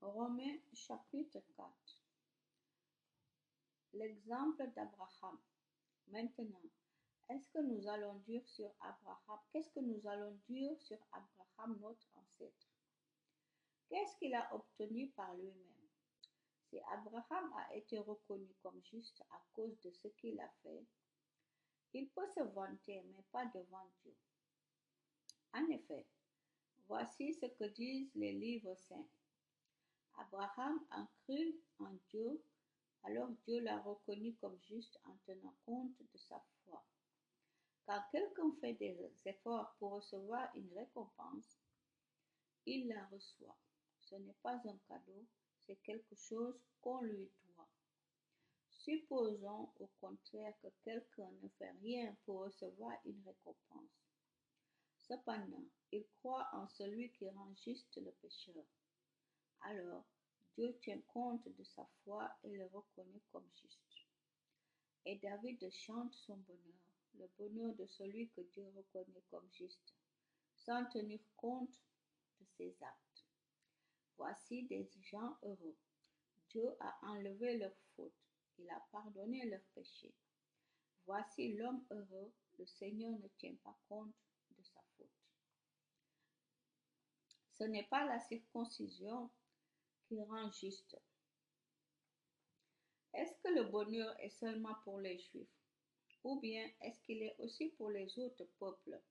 Romains chapitre 4. L'exemple d'Abraham. Maintenant, est-ce que nous allons dire sur Abraham? Qu'est-ce que nous allons dire sur Abraham, notre ancêtre? Qu'est-ce qu'il a obtenu par lui-même? Si Abraham a été reconnu comme juste à cause de ce qu'il a fait, il peut se vanter, mais pas devant Dieu. En effet, voici ce que disent les livres saints. Abraham a cru en Dieu, alors Dieu l'a reconnu comme juste en tenant compte de sa foi. Quand quelqu'un fait des efforts pour recevoir une récompense, il la reçoit. Ce n'est pas un cadeau, c'est quelque chose qu'on lui doit. Supposons au contraire que quelqu'un ne fait rien pour recevoir une récompense. Cependant, il croit en celui qui rend juste le pécheur. Alors, Dieu tient compte de sa foi et le reconnaît comme juste. Et David chante son bonheur, le bonheur de celui que Dieu reconnaît comme juste, sans tenir compte de ses actes. Voici des gens heureux. Dieu a enlevé leurs fautes, il a pardonné leurs péchés. Voici l'homme heureux, le Seigneur ne tient pas compte de sa faute. Ce n'est pas la circoncision qui rend juste. Est-ce que le bonheur est seulement pour les Juifs? Ou bien est-ce qu'il est aussi pour les autres peuples?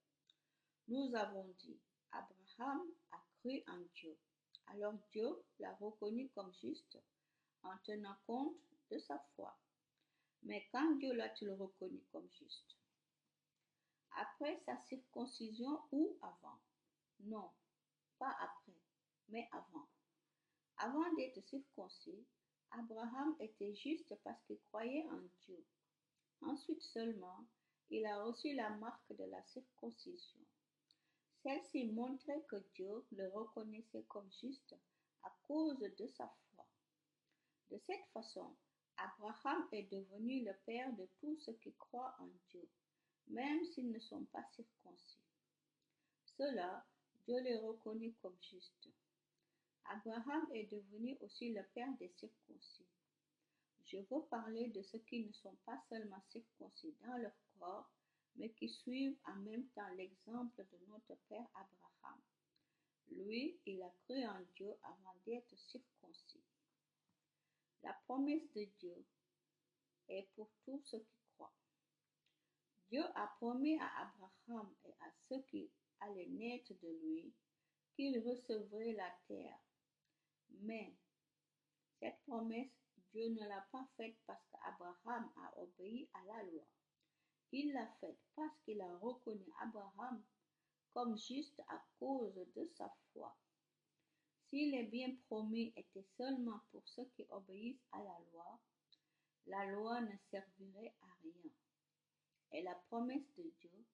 Nous avons dit, Abraham a cru en Dieu. Alors Dieu l'a reconnu comme juste en tenant compte de sa foi. Mais quand Dieu l'a-t-il reconnu comme juste? Après sa circoncision ou avant? Non, pas après, mais avant. Avant d'être circoncis, Abraham était juste parce qu'il croyait en Dieu. Ensuite seulement, il a reçu la marque de la circoncision. Celle-ci montrait que Dieu le reconnaissait comme juste à cause de sa foi. De cette façon, Abraham est devenu le père de tous ceux qui croient en Dieu, même s'ils ne sont pas circoncis. Cela, Dieu les reconnaît comme justes. Abraham est devenu aussi le père des circoncis. Je veux parler de ceux qui ne sont pas seulement circoncis dans leur corps, mais qui suivent en même temps l'exemple de notre père Abraham. Lui, il a cru en Dieu avant d'être circoncis. La promesse de Dieu est pour tous ceux qui croient. Dieu a promis à Abraham et à ceux qui allaient naître de lui qu'il recevrait la terre. Mais cette promesse, Dieu ne l'a pas faite parce qu'Abraham a obéi à la loi. Il l'a faite parce qu'il a reconnu Abraham comme juste à cause de sa foi. Si les biens promis étaient seulement pour ceux qui obéissent à la loi ne servirait à rien et la promesse de Dieu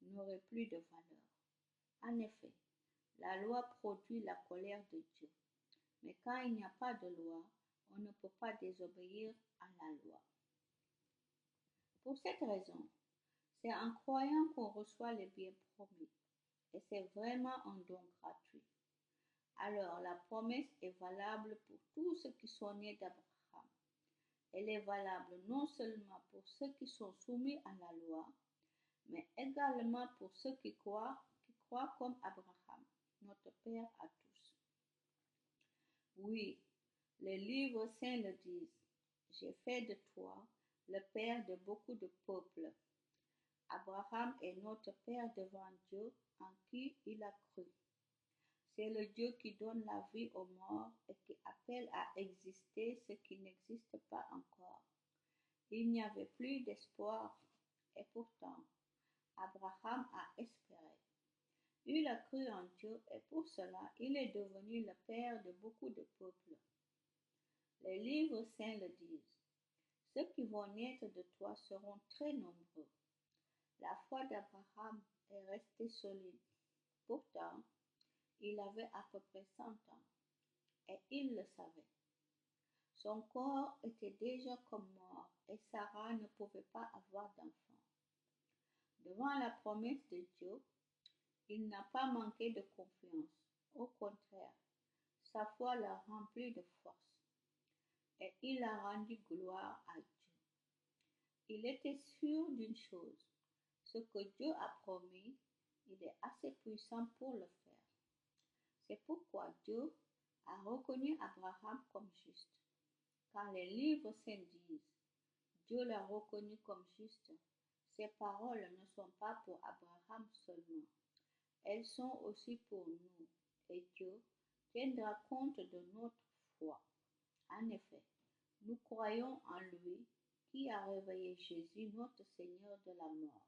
n'aurait plus de valeur. En effet, la loi produit la colère de Dieu. Mais quand il n'y a pas de loi, on ne peut pas désobéir à la loi. Pour cette raison, c'est en croyant qu'on reçoit les biens promis. Et c'est vraiment un don gratuit. Alors la promesse est valable pour tous ceux qui sont nés d'Abraham. Elle est valable non seulement pour ceux qui sont soumis à la loi, mais également pour ceux qui croient comme Abraham, notre Père à tous. Oui, les livres saints le disent. J'ai fait de toi le père de beaucoup de peuples. Abraham est notre père devant Dieu en qui il a cru. C'est le Dieu qui donne la vie aux morts et qui appelle à exister ce qui n'existe pas encore. Il n'y avait plus d'espoir et pourtant Abraham a espéré. Il a cru en Dieu et pour cela il est devenu le père de beaucoup de peuples. Les livres saints le disent. Ceux qui vont naître de toi seront très nombreux. La foi d'Abraham est restée solide. Pourtant, il avait à peu près 100 ans et il le savait. Son corps était déjà comme mort et Sarah ne pouvait pas avoir d'enfant. Devant la promesse de Dieu, il n'a pas manqué de confiance. Au contraire, Sa foi l'a rempli de force et il a rendu gloire à Dieu. Il était sûr d'une chose, ce que Dieu a promis, il est assez puissant pour le faire. C'est pourquoi Dieu a reconnu Abraham comme juste. Quand les livres saints disent Dieu l'a reconnu comme juste, ces paroles ne sont pas pour Abraham seulement, elles sont aussi pour nous, et Dieu tiendra compte de notre foi. En effet, nous croyons en lui qui a réveillé Jésus, notre Seigneur de la mort.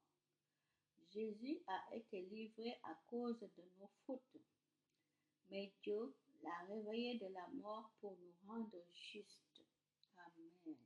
Jésus a été livré à cause de nos fautes, mais Dieu l'a réveillé de la mort pour nous rendre justes. Amen.